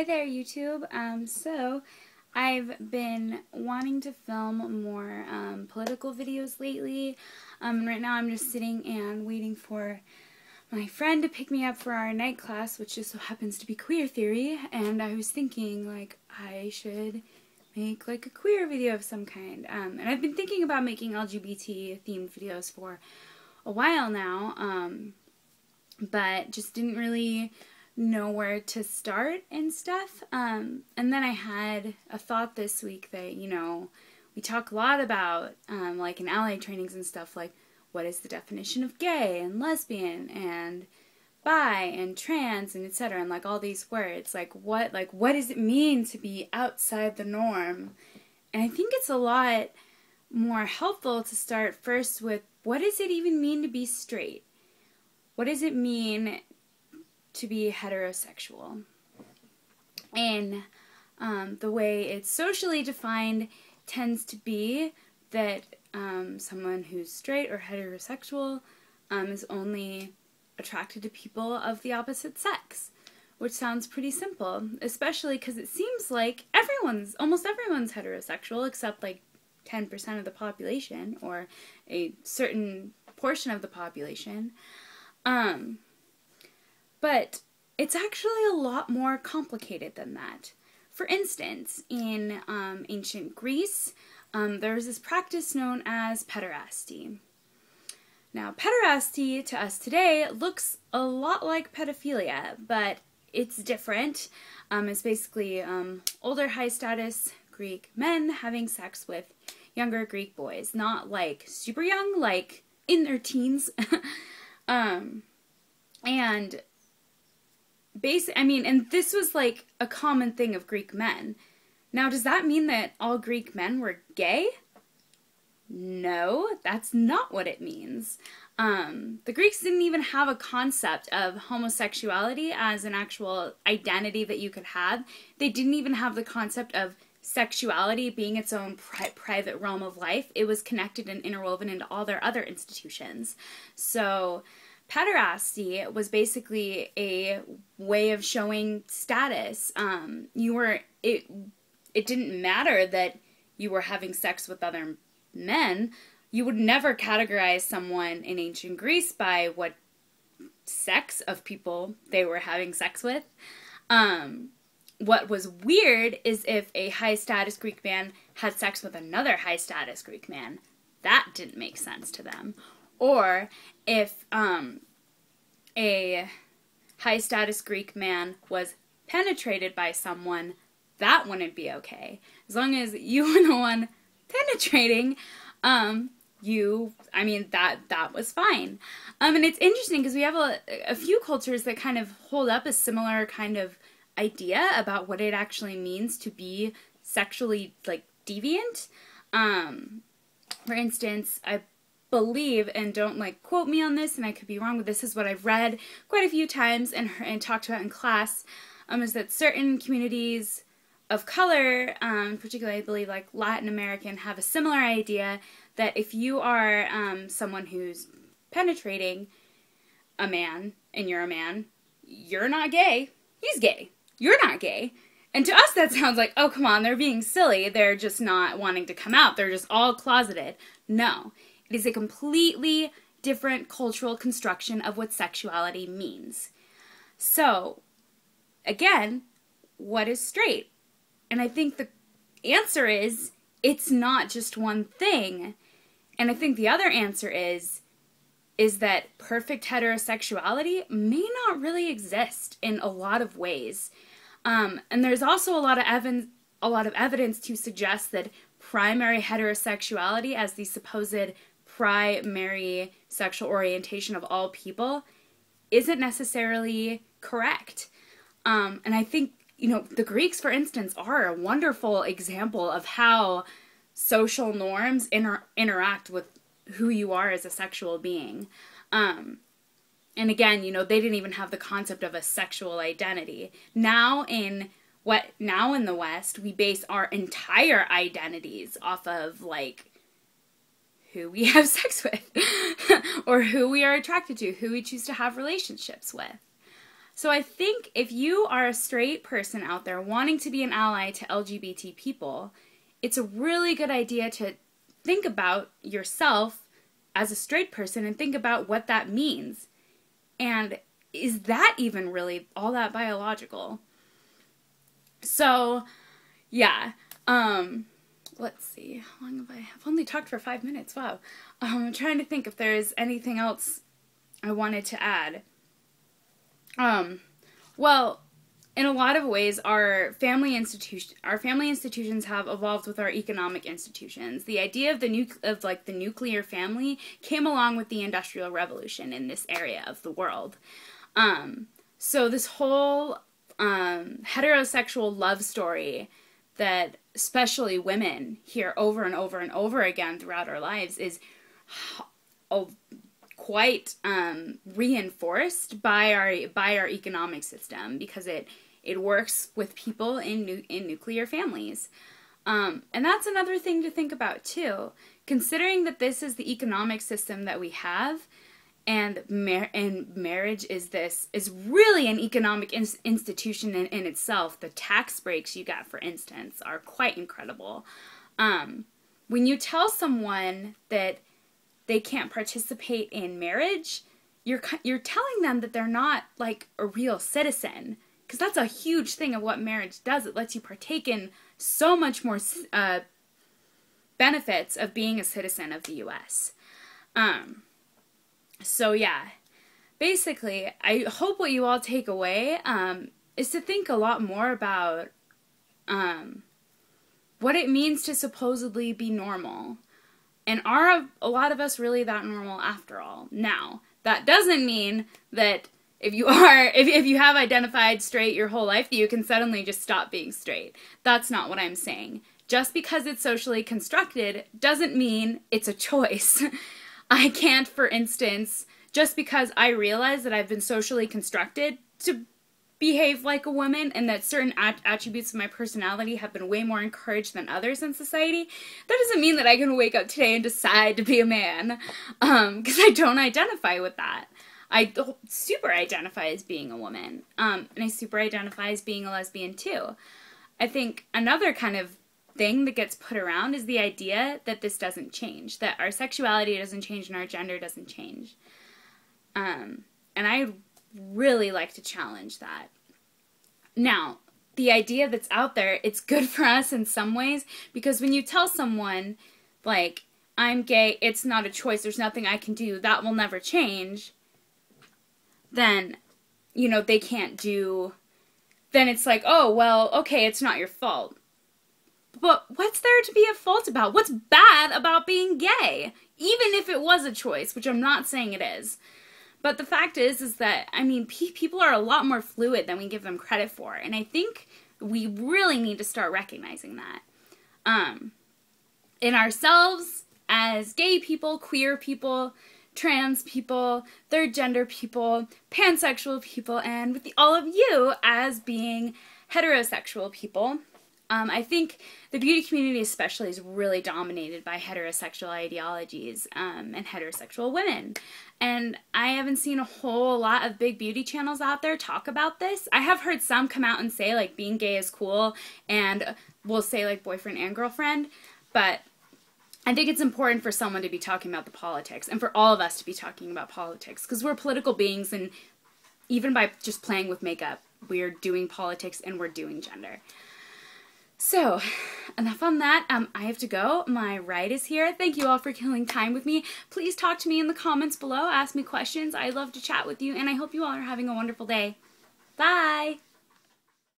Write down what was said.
Hi there, YouTube. So I've been wanting to film more political videos lately. Right now I'm just sitting and waiting for my friend to pick me up for our night class, which just so happens to be queer theory, and I was thinking, like, I should make, like, a queer video of some kind. And I've been thinking about making LGBT-themed videos for a while now, but just didn't really know where to start and stuff. And then I had a thought this week that, you know, we talk a lot about, like in ally trainings and stuff, like, what is the definition of gay and lesbian and bi and trans and etc. and like all these words, like what does it mean to be outside the norm? And I think it's a lot more helpful to start first with, what does it even mean to be straight? What does it mean to be heterosexual? And the way it's socially defined tends to be that someone who's straight or heterosexual is only attracted to people of the opposite sex, which sounds pretty simple, especially because it seems like almost everyone's heterosexual except like 10% of the population or a certain portion of the population. But it's actually a lot more complicated than that. For instance, in ancient Greece, there was this practice known as pederasty. Now, pederasty to us today looks a lot like pedophilia, but it's different. It's basically older high-status Greek men having sex with younger Greek boys. Not like super young, like in their teens. And this was like a common thing of Greek men. Now, does that mean that all Greek men were gay? No, that's not what it means. The Greeks didn't even have a concept of homosexuality as an actual identity that you could have. They didn't even have the concept of sexuality being its own private realm of life. It was connected and interwoven into all their other institutions. So pederasty was basically a way of showing status. It didn't matter that you were having sex with other men. You would never categorize someone in ancient Greece by what sex of people they were having sex with. What was weird is if a high-status Greek man had sex with another high-status Greek man. That didn't make sense to them. Or if a high-status Greek man was penetrated by someone, that wouldn't be okay. As long as you were the one penetrating, that was fine. And it's interesting because we have a few cultures that kind of hold up a similar kind of idea about what it actually means to be sexually, like, deviant. For instance, I believe, and don't like quote me on this, and I could be wrong, but this is what I've read quite a few times and talked about in class, is that certain communities of color, particularly I believe like Latin American, have a similar idea that if you are someone who's penetrating a man and you're a man, you're not gay, he's gay, you're not gay. And to us that sounds like, oh come on, they're being silly, they're just not wanting to come out, they're just all closeted. No. It is a completely different cultural construction of what sexuality means. So, again, what is straight? And I think the answer is, it's not just one thing. And I think the other answer is that perfect heterosexuality may not really exist in a lot of ways. And there's also a lot of evidence to suggest that primary heterosexuality as the supposed primary sexual orientation of all people isn't necessarily correct. And I think, you know, the Greeks, for instance, are a wonderful example of how social norms interact with who you are as a sexual being. And again, you know, they didn't even have the concept of a sexual identity. Now in the West, we base our entire identities off of, like, who we have sex with, or who we are attracted to, who we choose to have relationships with. So I think if you are a straight person out there wanting to be an ally to LGBT people, it's a really good idea to think about yourself as a straight person and think about what that means. And is that even really all that biological? So, yeah. Let's see. How long have I? I've only talked for 5 minutes. Wow. I'm trying to think if there's anything else I wanted to add. Well, in a lot of ways, our family institutions have evolved with our economic institutions. The idea of the nuclear family came along with the Industrial Revolution in this area of the world. So this whole heterosexual love story that especially women hear over and over and over again throughout our lives is quite reinforced by our economic system, because it works with people in nuclear families. And that's another thing to think about too. Considering that this is the economic system that we have, and marriage is really an economic institution in itself. The tax breaks you get, for instance, are quite incredible. When you tell someone that they can't participate in marriage, you're telling them that they're not like a real citizen, because that's a huge thing of what marriage does. It lets you partake in so much more benefits of being a citizen of the U.S. So yeah, basically, I hope what you all take away is to think a lot more about what it means to supposedly be normal. And are a lot of us really that normal after all? Now, that doesn't mean that if you have identified straight your whole life, that you can suddenly just stop being straight. That's not what I'm saying. Just because it's socially constructed doesn't mean it's a choice. I can't, for instance, just because I realize that I've been socially constructed to behave like a woman and that certain attributes of my personality have been way more encouraged than others in society, that doesn't mean that I can wake up today and decide to be a man, because I don't identify with that. I super identify as being a woman, and I super identify as being a lesbian too. I think another kind of thing that gets put around is the idea that this doesn't change, that our sexuality doesn't change and our gender doesn't change. And I really like to challenge that. Now, the idea that's out there, it's good for us in some ways, because when you tell someone, like, I'm gay, it's not a choice, there's nothing I can do, that will never change, then, you know, they can't do, then it's like, oh, well, okay, it's not your fault. But what's there to be at fault about? What's bad about being gay? Even if it was a choice, which I'm not saying it is. But the fact is that, I mean, people are a lot more fluid than we give them credit for. And I think we really need to start recognizing that. In ourselves, as gay people, queer people, trans people, third gender people, pansexual people, and with all of you as being heterosexual people. I think the beauty community especially is really dominated by heterosexual ideologies and heterosexual women. And I haven't seen a whole lot of big beauty channels out there talk about this. I have heard some come out and say, like, being gay is cool, and will say, like, boyfriend and girlfriend. But I think it's important for someone to be talking about the politics, and for all of us to be talking about politics, because we're political beings, and even by just playing with makeup, we're doing politics and we're doing gender. So, enough on that. I have to go. My ride is here. Thank you all for killing time with me. Please talk to me in the comments below. Ask me questions. I love to chat with you, and I hope you all are having a wonderful day. Bye!